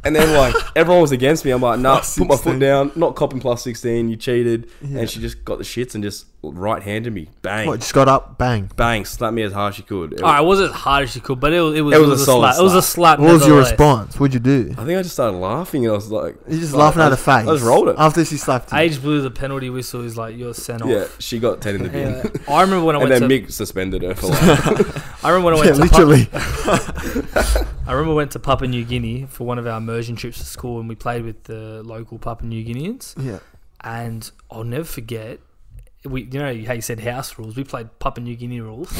And then everyone was against me. I'm like, nah, +16. put my foot down. Not copying +16. You cheated, Yeah. and she just got the shits and just right-handed me. Bang, What, just got up, bang. bang, slapped me as hard as she could. All right, it wasn't as hard as you could, but it was a solid slap. It was a slap. What was your nevertheless. response? What'd you do? I think I just started laughing, and I was like, You just laughing at her face. I just rolled it. After she slapped you. Age blew the penalty whistle. Is like you're sent off. Yeah, she got 10 in the bin. Yeah. I remember when I And went then to. Mick suspended her for life. I remember when I Yeah, went to. literally. I remember went to Papua New Guinea for one of our immersion trips to school, and we played with the local Papua New Guineans. Yeah. And I'll never forget. You know how you said house rules. We played Papua New Guinea rules.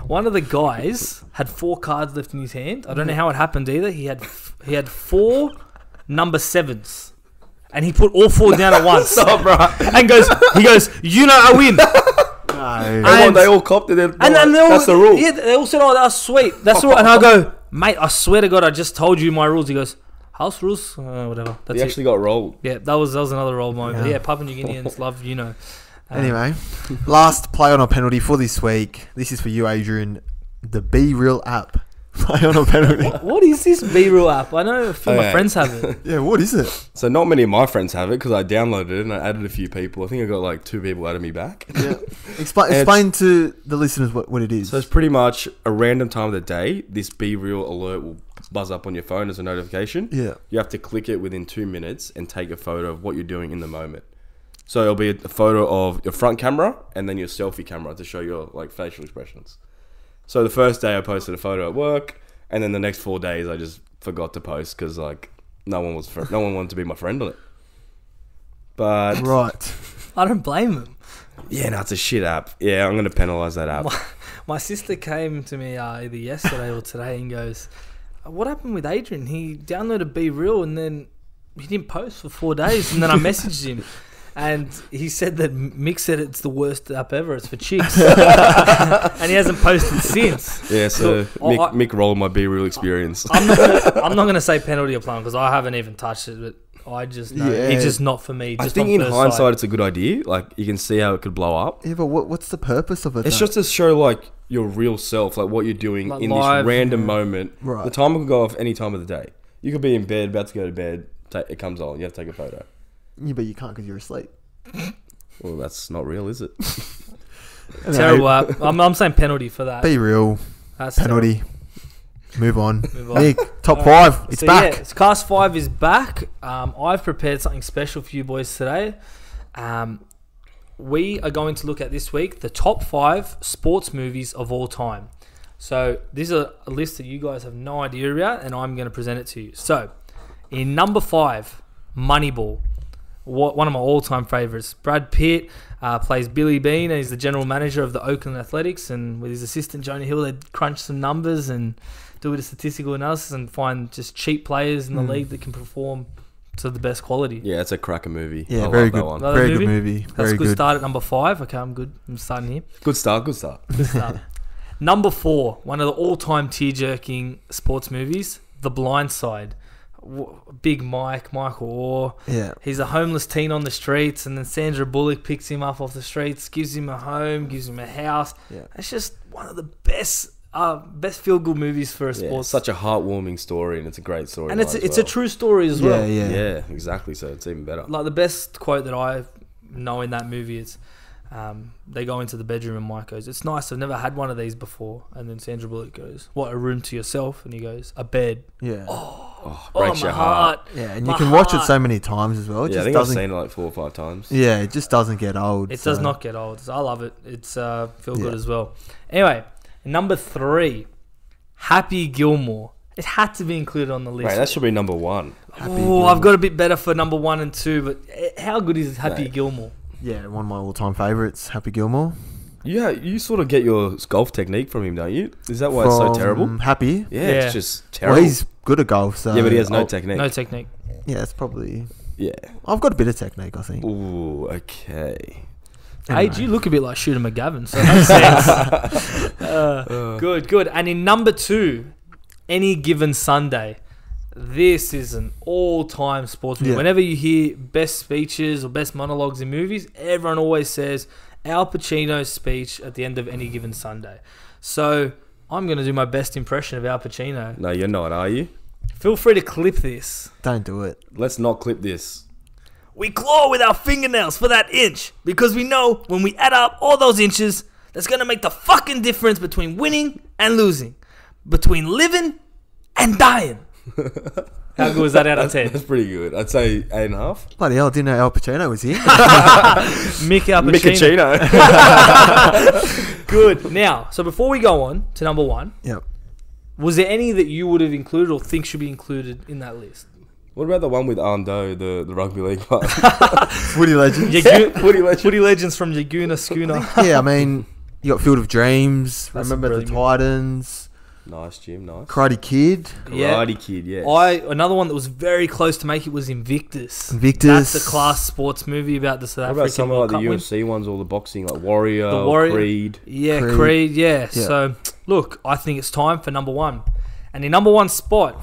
One of the guys had 4 cards left in his hand. I don't know how it happened either. He had 4 number 7s, and he put all 4 down at once. Stop, bro. And he goes, you know, I win. No. They all copped it. And then That's the rule. Yeah, they all said, "Oh, that's sweet. That's all right." And I go, "Mate, I swear to God, I just told you my rules." He goes, "House rules, whatever." That's He it. actually got rolled. Yeah, that was another role moment. But Yeah. yeah, Papua New Guineans love Uno. Anyway, last play on a penalty for this week. This is for you, Adrian. The Be Real app. Play on a penalty. What is this Be Real app? I know a few of my Okay. friends have it. Yeah, what is it? So not many of my friends have it because I downloaded it and I added a few people. I think I got 2 people added me back. Yeah. Explain to the listeners what it is. So it's pretty much a random time of the day. This Be Real alert will buzz up on your phone as a notification. Yeah. You have to click it within 2 minutes and take a photo of what you're doing in the moment. So it'll be a photo of your front camera and then your selfie camera to show your facial expressions. So the first day I posted a photo at work, and then the next 4 days I just forgot to post because no one wanted to be my friend on it. But Right. I don't blame them. yeah, no, it's a shit app. Yeah, I'm gonna penalize that app. My sister came to me either yesterday or today and goes, "What happened with Adrian? He downloaded Be Real and then he didn't post for 4 days." And then I messaged him. And he said that Mick said it's the worst app ever. It's for chicks. And he hasn't posted since. Yeah, so Look, Mick rolled my Be Real experience. I'm not gonna say penalty or plan because I haven't even touched it, but I just know Yeah. it's just not for me. I Just think on in first hindsight sight. it's a good idea. You can see how it could blow up. Yeah, but what's the purpose of it? It's though? just to show your real self, what you're doing Like in live, this random yeah. moment. Right. The timer could go off any time of the day. You could be in bed, about to go to bed. It comes on. You have to take a photo. Yeah, but you can't because you're asleep. Well, that's not real, is it? Terrible app. I'm saying penalty for that. Be Real. That's Penalty. Move on. Move on. Nick, top Alright. 5. It's So back. yeah, Cast 5 is back. I've prepared something special for you boys today. We are going to look at this week the top 5 sports movies of all time. So this is a list that you guys have no idea about, and I'm going to present it to you. So in number 5, Moneyball. One of my all-time favourites. Brad Pitt plays Billy Bean, and he's the general manager of the Oakland Athletics, and with his assistant Jonah Hill, they crunch some numbers and do a bit of statistical analysis and find just cheap players in the league that can perform to the best quality. Yeah, it's a cracker movie. Yeah, I very love good. that one. Love Very that good movie? movie. That's Very a good good. start at number 5. Okay, I'm good. I'm starting here. Good start. Good start. Good start. Number 4, one of the all-time tear-jerking sports movies, The Blind Side. Big Michael Orr. Yeah. He's a homeless teen on the streets, and then Sandra Bullock picks him up off the streets, gives him a home, gives him a house. Yeah. It's just one of the best feel-good movies for a Yeah, sports. such a heartworming story, and it's a great story. And it's a true story as well. Yeah. Yeah, exactly. So it's even better. Like the best quote that I know in that movie is, they go into the bedroom and Mike goes, "It's nice, I've never had one of these before." And then Sandra Bullock goes, "What, a room to yourself?" And he goes, "A bed." Yeah. Oh, breaks my your heart. Yeah, and you My can watch it heart. so many times as well. It Yeah, I just think I've doesn't. seen it like 4 or 5 times. Yeah, it just doesn't get old. It so. does not get old. I love it. It's feel Yeah. good as well. Anyway, number 3, Happy Gilmore. It had to be included on the list. Mate, that should be number 1. Oh, I've got a bit better for number 1 and 2, but how good is Happy Mate. Gilmore? Yeah, one of my all-time favorites, Happy Gilmore. Yeah, you sort of get your golf technique from him, don't you? Is that why it's so From terrible? Happy. Yeah, Yeah. it's just terrible. Well, he's good at golf, so yeah, but he has no I'll- technique. No technique. Yeah, it's probably. Yeah. I've got a bit of technique, I think. Ooh, okay. Age, you look a bit like Shooter McGavin, so that makes sense. Good. And in number 2, Any Given Sunday. This is an all-time sports movie. Yeah. Whenever you hear best speeches or best monologues in movies, everyone always says Al Pacino's speech at the end of Any Given Sunday. So I'm going to do my best impression of Al Pacino. No, you're not, are you? Feel free to clip this. Don't do it. Let's not clip this. We claw with our fingernails for that inch because we know when we add up all those inches, that's going to make the fucking difference between winning and losing, between living and dying. How good was that out of 10? That's pretty good. I'd say 8.5. Bloody hell, didn't know Al Pacino was here. Mick Al Pacino. Mickachino. Good. Now, so before we go on to number 1, Yep. was there any that you would have included or think should be included in that list? What about the one with Ando, the rugby league one? Woody Legend. Woody Legend. Footy Legends from Yaguna Schooner. Yeah, I mean, you got Field of Dreams. That's Remember the brilliant. Titans. Nice, Jim. Nice. Karate Kid. Yeah. Karate Kid, yes. Another one that was very close to make it was Invictus. Invictus. That's a class sports movie about the South What about African some of like World the Cup win. UFC ones or the boxing, like Warrior, The Warrior. Creed? Yeah, Creed. Creed. Yeah. Yeah. So, look, I think it's time for number 1. And in number 1 spot,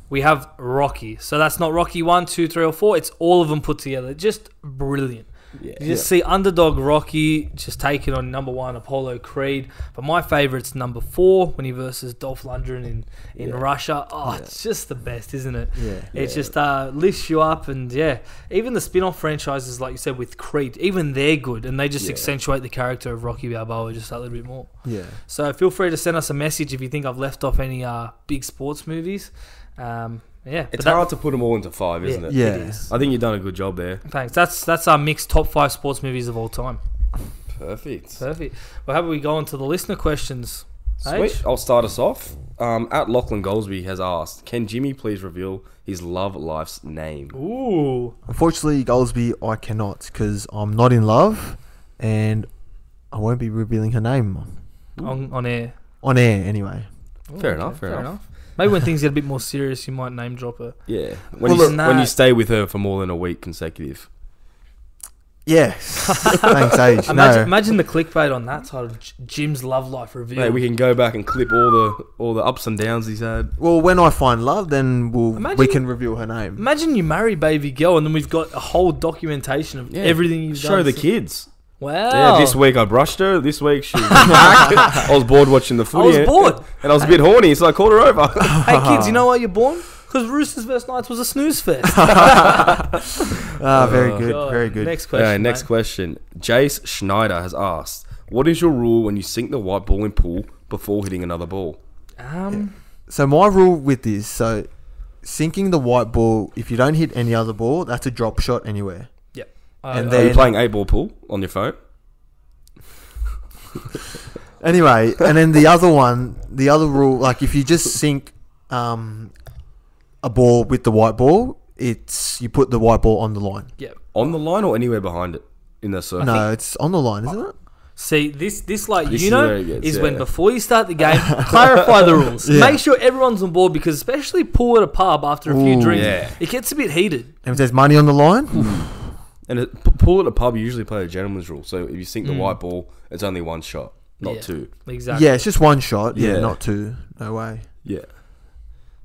we have Rocky. So that's not Rocky 1, 2, 3, or 4. It's all of them put together. Just brilliant. Yeah. You just see underdog Rocky just taking on number 1 Apollo Creed. But my favourite's number 4 when he versus Dolph Lundgren in Yeah. Russia. Oh, Yeah. it's just the best, isn't it? Yeah. It just lifts you up, and even the spin-off franchises, like you said, with Creed, even they're good, and they just Yeah. accentuate the character of Rocky Balboa just a little bit more. Yeah. So feel free to send us a message if you think I've left off any big sports movies. It's hard to put them all into 5, isn't it? Yeah. It is. I think you've done a good job there. Thanks. That's our mixed top 5 sports movies of all time. Perfect. Perfect. Well, how about we go on to the listener questions? Sweet. H? I'll start us off. At Lachlan Goldsby has asked, can Jimmy please reveal his love life's name? Ooh. Unfortunately, Goldsby, I cannot because I'm not in love and I won't be revealing her name On air. on air anyway. Fair enough, fair enough. Maybe when things get a bit more serious, you might name drop her. Yeah. Well, When you stay with her for more than a week consecutive. Yeah. Thanks, Age. Imagine the clickbait on that title, Jim's love life reveal. Mate, we can go back and clip all the ups and downs he's had. Well, when I find love, then we Imagine- can reveal her name. Imagine you marry baby girl, and then we've got a whole documentation of everything you've done. Show the kids. Wow. Yeah, this week I brushed her. This week she was back. I was bored watching the I footy. was bored. And I was a bit horny, so I called her over. Hey kids, you know why you're born? Because Roosters vs Knights was a snooze fest. Very good. God. Very good. Next question. Next mate. question. Jace Schneider has asked, what is your rule when you sink the white ball in pool before hitting another ball? So my rule with this, so sinking the white ball, if you don't hit any other ball, that's a drop shot anywhere. Yep. And Are then- you playing 8-ball pool on your phone? Anyway, and then the other rule, like if you just sink a ball with the white ball, it's you put the white ball on the line. Yep. On the line or anywhere behind it in the circle? No, it's on the line, isn't it? See, this like, This you is know, where it gets, is yeah. when before you start the game, clarify the rules. Yeah. Make sure everyone's on board because especially pool at a pub after a few Ooh. drinks, Yeah. it gets a bit heated. And if there's money on the line, And pool at a pub, you usually play a gentleman's rule. So if you sink the white ball, it's only one shot, not Yeah. two. Exactly. yeah, it's just one shot. Yeah, Yeah. not two. No way. Yeah.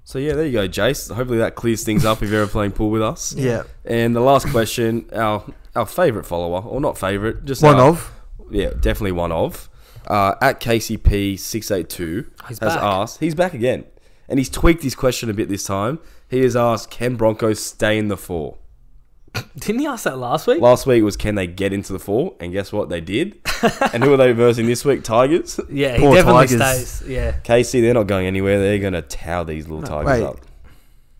So yeah, there you go, Jace. Hopefully that clears things up if you're ever playing pool with us. Yeah. And the last question, our favourite follower, or not favourite, just One our- of. Yeah, definitely one of. At KCP682 He's has back. asked, he's back again. And he's tweaked his question a bit this time. He has asked, can Broncos stay in the 4? Didn't he ask that last week? Last week was, can they get into the 4? And guess what? They did. And who are they versing this week? Tigers? Yeah, he Poor definitely Tigers. stays. Yeah. KC, they're not going anywhere. They're going to tow these little Tigers Wait. up.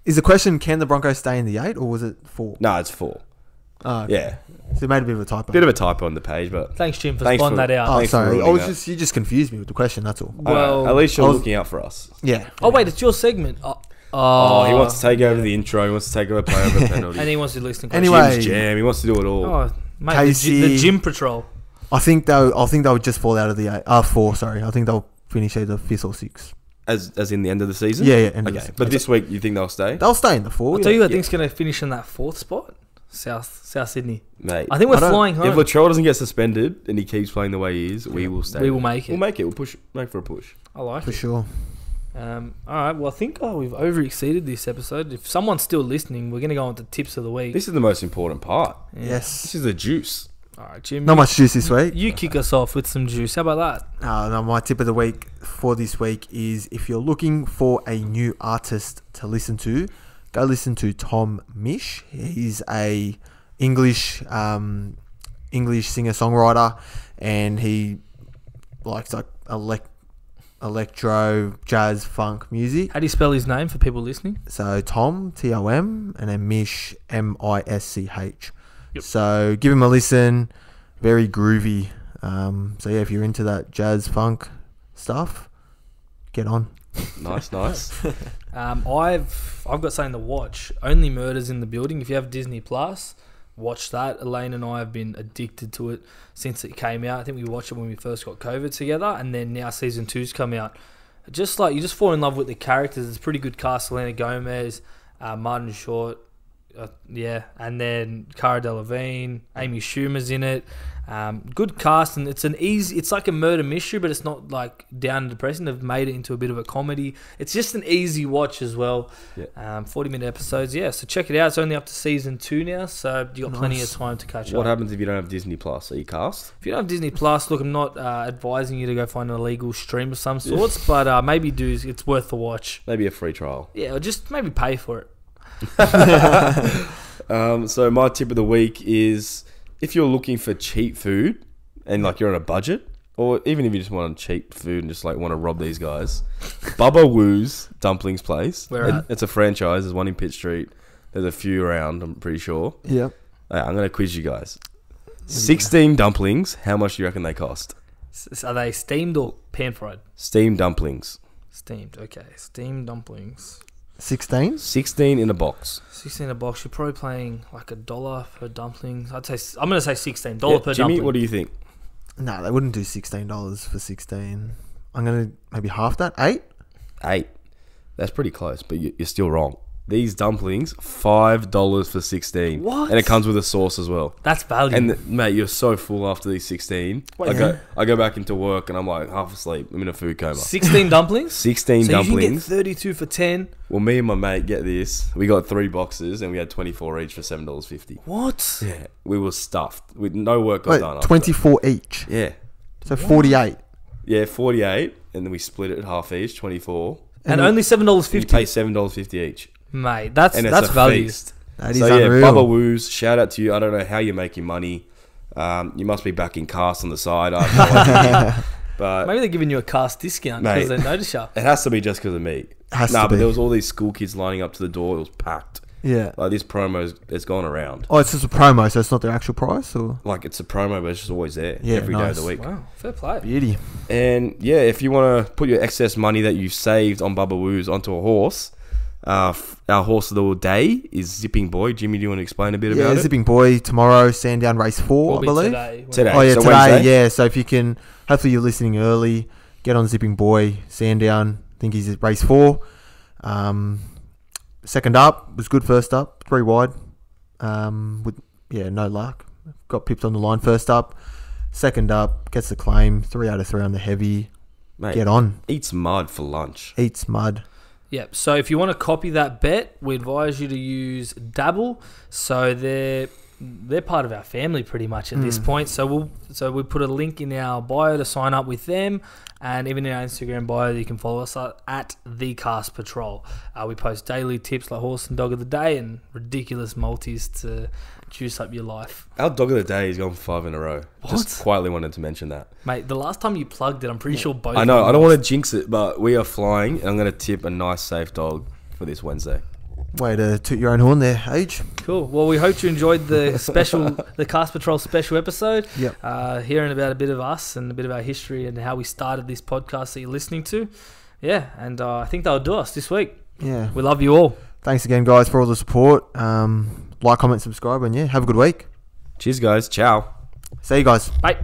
Is the question, can the Broncos stay in the 8 or was it 4? No, it's 4. Oh, okay. Yeah. So it made a bit of a typo. Bit of a typo on the page, but Thanks, Jim, for Thanks spawning for- that out. Oh, Thanks for sorry. ruling that. You just confused me with the question, that's all. Well, at least you're I was- looking out for us. Yeah. Oh, wait, it's your segment. Oh, he wants to take over the intro. He wants to take over play over penalty. And he wants to listen to Anyway. Jim's jam. He wants to do it all. Oh, mate, Casey- the gym patrol. I think they would just fall out of the 8. 4, sorry. I think they'll finish either 5th or 6th. As in the end of the season? Yeah, end of the Okay, season. but this week you think they'll stay? They'll stay in the 4. I'll tell you who I think's going to finish in that 4th spot. South Sydney. Mate. I think we're I don't- flying home. If Latrell doesn't get suspended and he keeps playing the way he is, we will stay. We will make it. We'll make it. We'll make for a push. I like For it. sure. All right. Well, I think we've over-exceeded this episode. If someone's still listening, we're going to go on to tips of the week. This is the most important part. Yeah. Yes. This is the juice. All right, Jim. Not much juice this week. You kick us off with some juice. How about that? No, my tip of the week for this week is if you're looking for a new artist to listen to, go listen to Tom Mish. He's a English singer-songwriter, and he likes like electro, jazz, funk music. How do you spell his name for people listening? So Tom, Tom, and then Mish, Misch. Yep. So give him a listen. Very groovy. So yeah, if you're into that jazz funk stuff, get on. Nice, nice. I've got something to watch. Only Murders in the Building. If you have Disney Plus, watch that. Elaine and I have been addicted to it since it came out. I think we watched it when we first got COVID together, and then now season 2's come out. Just like you just fall in love with the characters. It's a pretty good cast. Selena Gomez, Martin Short, and then Cara Delevingne, Amy Schumer's in it. Good cast, and it's like a murder mystery, but it's not like down and depressing. They've made it into a bit of a comedy. It's just an easy watch as well. Yeah. 40-minute episodes, yeah. So check it out. It's only up to season 2 now, so you got plenty of Nice. time to catch What up. happens if you don't have Disney Plus? Are you cast? If you don't have Disney Plus, look, I'm not advising you to go find an illegal stream of some sorts, but maybe do. It's worth the watch. Maybe a free trial. Yeah, or just maybe pay for it. So my tip of the week is if you're looking for cheap food and like you're on a budget, or even if you just want cheap food and just like want to rob these guys, Bubba Woo's Dumplings Place. Where at? It's a franchise. There's one in Pitt Street. There's a few around, I'm pretty sure. Yep. I'm going to quiz you guys. 16 dumplings. How much do you reckon they cost? Are they steamed or pan-fried? Steamed dumplings. Steamed, okay. Steamed dumplings. 16? 16 in a box. 16 a box. You're probably paying like $1 per dumpling. I'm going to say $16 Yeah, per Jimmy, dumpling. what do you think? No, they wouldn't do $16 for 16. I'm going to maybe half that. 8? 8. That's pretty close, but you're still wrong. These dumplings, $5 for 16. What? And it comes with a sauce as well. That's value. And mate, you're so full after these 16. Wait, I go back into work and I'm like half asleep. I'm in a food coma. 16 dumplings? 16 So dumplings. you can get 32 for 10. Well, me and my mate get this. We got 3 boxes and we had 24 each for $7.50. What? Yeah, we were stuffed. With no work got Wait, done. after. 24 each. Yeah, So 48. yeah, 48, and then we split it half each, 24. And then only And you $7.50. pay $7.50 each. Mate, that's And it's that's a value. feast. That is So yeah, unreal. Bubba Woos, shout out to you. I don't know how you're making money. You must be back in cast on the side. I have no idea. But Maybe they're giving you a cast discount because Mate. they notice you. it has to be just because of me. Has Nah, to but be. there was all these school kids lining up to the door. It was packed. Yeah. Like this promo, it's gone around. Oh, it's just a promo, so it's not their actual price? Or Like it's a promo, but it's just always there Yeah, every day nice. of the week. Wow, fair play. beauty. And yeah, if you want to put your excess money that you've saved on Bubba Woos onto a horse, our horse of the day is Zipping Boy. Jimmy, do you want to explain a bit Yeah, about it? Zipping Boy tomorrow, Sandown race 4, Will I be believe. today. Today. Oh yeah, So today. Wednesday? Yeah, so if you can, hopefully you're listening early. Get on Zipping Boy, Sandown. I think he's at race 4. Second up was good. First up, 3 wide. With no luck. Got pipped on the line first up. Second up gets the claim. 3 out of 3 on the heavy. Mate, Get on. eats mud for lunch. Eats mud. Yep. So if you want to copy that bet, we advise you to use Dabble. So they're part of our family pretty much at this point. So we'll put a link in our bio to sign up with them, and even in our Instagram bio, you can follow us at The Cast Patrol. We post daily tips like horse and dog of the day and ridiculous multis to juice up your life. Our dog of the day has gone for 5 in a row. What? Just quietly wanted to mention that. Mate, the last time you plugged it, I'm pretty sure both. I know. of I don't them want to jinx it, but we are flying, and I'm going to tip a nice, safe dog for this Wednesday. Way to toot your own horn there, Age. Cool. Well, we hope you enjoyed the Cast Patrol special episode. Yep. Hearing about a bit of us and a bit of our history and how we started this podcast that you're listening to. Yeah, and I think that'll do us this week. Yeah. We love you all. Thanks again, guys, for all the support. Like, comment, subscribe, and yeah, have a good week. Cheers, guys. Ciao. See you guys. Bye.